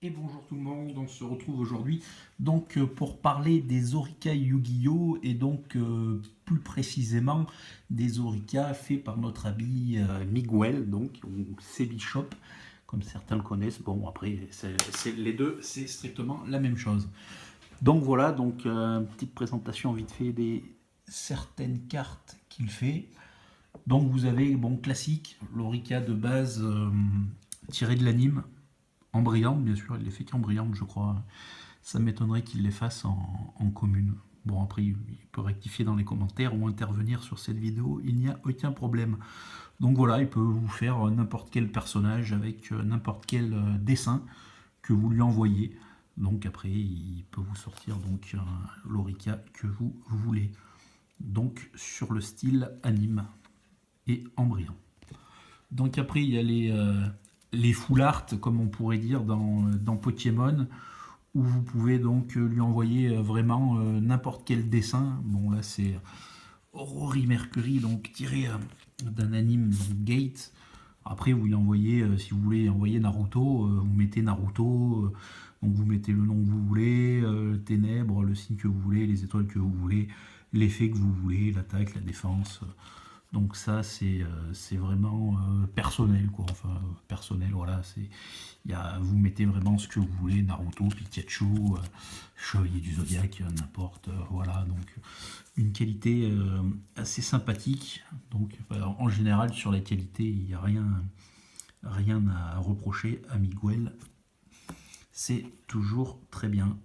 Et bonjour tout le monde, on se retrouve aujourd'hui pour parler des Orica Yu-Gi-Oh! Et plus précisément des Orica faits par notre ami Miguel, ou Sebi Shop, comme certains le connaissent. Bon, après, les deux, c'est strictement la même chose. Donc voilà, petite présentation vite fait des certaines cartes qu'il fait. Donc vous avez, bon, classique, l'Orica de base tiré de l'anime en brillante, bien sûr, il les fait qu'en brillante, je crois. Ça m'étonnerait qu'il les fasse en commune. Bon, après, il peut rectifier dans les commentaires ou intervenir sur cette vidéo, il n'y a aucun problème. Donc voilà, il peut vous faire n'importe quel personnage avec n'importe quel dessin que vous lui envoyez. Donc après, il peut vous sortir l'Orica que vous voulez. Donc sur le style anime et en brillant. Donc après, il y a les full art, comme on pourrait dire dans Pokémon, où vous pouvez donc lui envoyer vraiment n'importe quel dessin. Bon, là, c'est Rory Mercury, donc tiré d'un anime, donc Gate. Après, vous lui envoyez, si vous voulez envoyer Naruto, vous mettez Naruto, donc vous mettez le nom que vous voulez, ténèbres, le signe que vous voulez, les étoiles que vous voulez, l'effet que vous voulez, l'attaque, la défense. Donc ça, c'est vraiment personnel, quoi. Enfin, personnel, voilà. Vous mettez vraiment ce que vous voulez, Naruto, Pikachu, Chevalier du Zodiaque, n'importe. Voilà, donc une qualité assez sympathique. Donc en général, sur la qualité, il n'y a rien à reprocher à Miguel. C'est toujours très bien.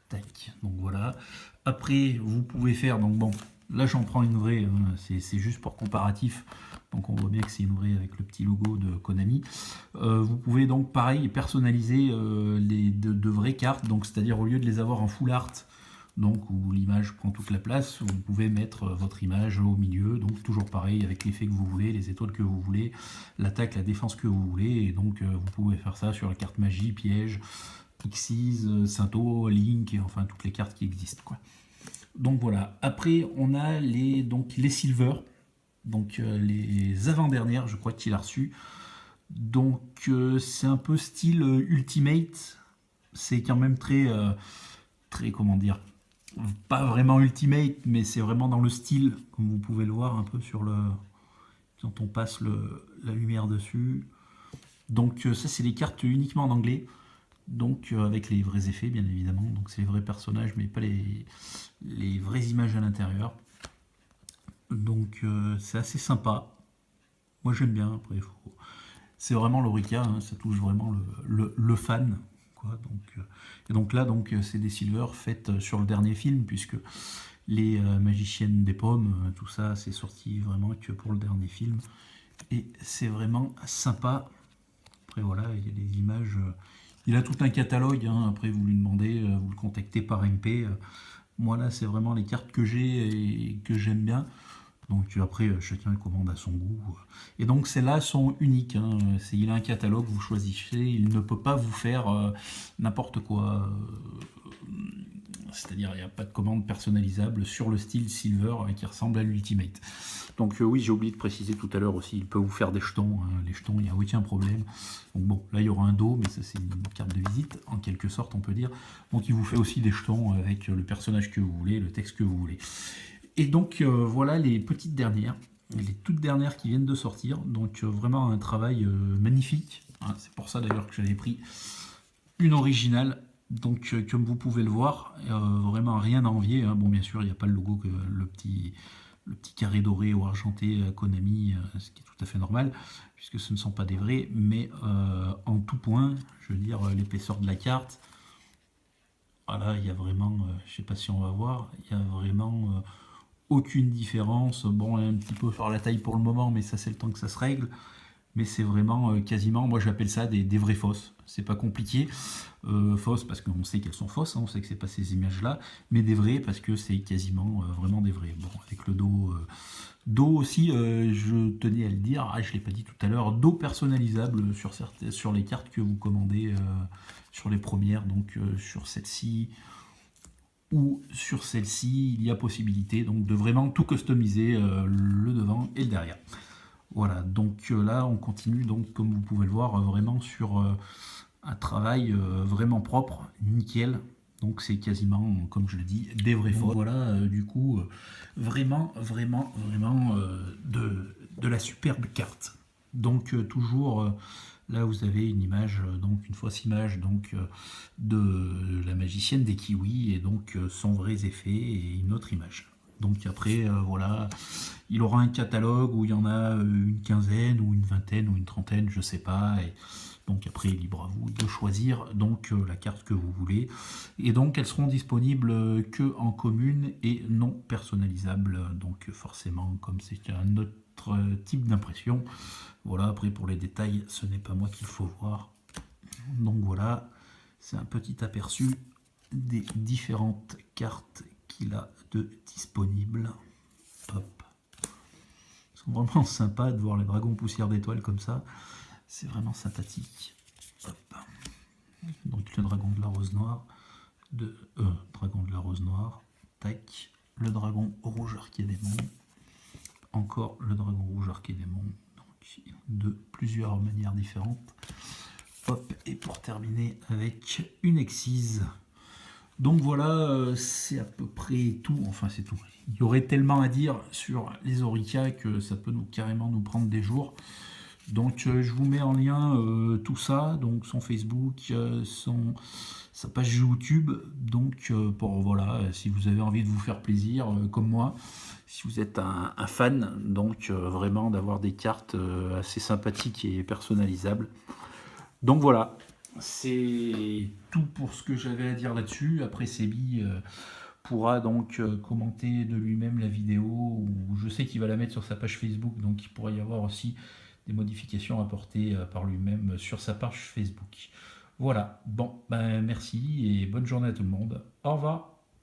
Tac, donc voilà. Après, vous pouvez faire, donc bon, là j'en prends une vraie, c'est juste pour comparatif, donc on voit bien que c'est une vraie avec le petit logo de Konami. Vous pouvez donc pareil personnaliser de vraies cartes, donc c'est-à-dire au lieu de les avoir en full art, donc où l'image prend toute la place, vous pouvez mettre votre image au milieu, donc toujours pareil avec l'effet que vous voulez, les étoiles que vous voulez, l'attaque, la défense que vous voulez, et donc vous pouvez faire ça sur la carte magie, piège, Xyz, Sainto, Link, et enfin toutes les cartes qui existent, quoi. Donc voilà, après on a les Silver, les avant-dernières, je crois qu'il a reçu. Donc c'est un peu style Ultimate, c'est quand même très, comment dire, pas vraiment Ultimate, mais c'est vraiment dans le style, comme vous pouvez le voir un peu quand on passe la lumière dessus. Donc ça c'est les cartes uniquement en anglais. Donc avec les vrais effets bien évidemment, donc c'est les vrais personnages mais pas les vraies images à l'intérieur. Donc c'est assez sympa, moi j'aime bien. Après c'est vraiment l'Orica, hein, ça touche vraiment le fan, quoi. Et donc là c'est des Silver faites sur le dernier film, puisque les magiciennes des pommes, tout ça c'est sorti vraiment que pour le dernier film, et c'est vraiment sympa. Après voilà, il y a des images. Il a tout un catalogue, hein. Après vous lui demandez, vous le contactez par MP. Moi là c'est vraiment les cartes que j'ai et que j'aime bien. Donc après chacun commande à son goût. Et donc celles-là sont uniques, hein. Il a un catalogue, vous choisissez, il ne peut pas vous faire n'importe quoi. C'est-à-dire il n'y a pas de commande personnalisable sur le style Silver qui ressemble à l'Ultimate. Donc oui, j'ai oublié de préciser tout à l'heure aussi, il peut vous faire des jetons, hein. Les jetons, il n'y a aucun problème. Donc bon, là il y aura un dos, mais ça c'est une carte de visite, en quelque sorte on peut dire. Donc il vous fait aussi des jetons avec le personnage que vous voulez, le texte que vous voulez. Et donc voilà les petites dernières, les toutes dernières qui viennent de sortir. Donc vraiment un travail magnifique, hein. C'est pour ça d'ailleurs que j'avais pris une originale. Donc comme vous pouvez le voir, vraiment rien à envier, hein. Bon bien sûr il n'y a pas le logo, le petit carré doré ou argenté Konami, ce qui est tout à fait normal, puisque ce ne sont pas des vrais, mais en tout point, je veux dire l'épaisseur de la carte, voilà, il y a vraiment, je ne sais pas si on va voir, il y a vraiment aucune différence. Bon, un petit peu sur la taille pour le moment, mais ça c'est le temps que ça se règle. Mais c'est vraiment quasiment, moi j'appelle ça des vraies fausses. C'est pas compliqué. Fausses parce qu'on sait qu'elles sont fausses, hein, on sait que c'est pas ces images-là, mais des vraies parce que c'est quasiment vraiment des vraies. Bon, avec le dos aussi, je tenais à le dire, je l'ai pas dit tout à l'heure, dos personnalisable sur les cartes que vous commandez, sur les premières, donc sur celle-ci ou sur celle-ci, il y a possibilité donc de vraiment tout customiser, le devant et le derrière. Voilà, donc là on continue, donc comme vous pouvez le voir, vraiment sur un travail vraiment propre, nickel. Donc c'est quasiment, comme je le dis, des vraies photos. Voilà, du coup, vraiment de la superbe carte. Donc toujours, là vous avez une image, donc une fausse image donc de la magicienne des kiwis et donc sans vrais effets et une autre image. Donc après, voilà, il aura un catalogue où il y en a une quinzaine ou une vingtaine ou une trentaine, je sais pas. Et donc après, libre à vous de choisir donc la carte que vous voulez. Et donc elles seront disponibles que en commune et non personnalisables. Donc forcément, comme c'est un autre type d'impression. Voilà, après pour les détails, ce n'est pas moi qu'il faut voir. Donc voilà, c'est un petit aperçu des différentes cartes qu'il a de disponibles. Hop. Ils sont vraiment sympas de voir les dragons poussière d'étoiles comme ça. C'est vraiment sympathique. Hop. Donc le dragon de la rose noire. Dragon de la rose noire. Tac. Le dragon rouge archédémon. Encore le dragon rouge archédémon. Donc de plusieurs manières différentes. Hop. Et pour terminer avec une excise. Donc voilà, c'est à peu près tout. Enfin, c'est tout. Il y aurait tellement à dire sur les Orica que ça peut carrément nous prendre des jours. Donc je vous mets en lien tout ça, donc son Facebook, sa page YouTube. Donc pour voilà, si vous avez envie de vous faire plaisir comme moi, si vous êtes un fan, donc vraiment d'avoir des cartes assez sympathiques et personnalisables. Donc voilà, c'est tout pour ce que j'avais à dire là-dessus. Après, Sebi pourra donc commenter de lui-même la vidéo, ou je sais qu'il va la mettre sur sa page Facebook, donc il pourrait y avoir aussi des modifications apportées par lui-même sur sa page Facebook. Voilà, bon, ben merci et bonne journée à tout le monde. Au revoir.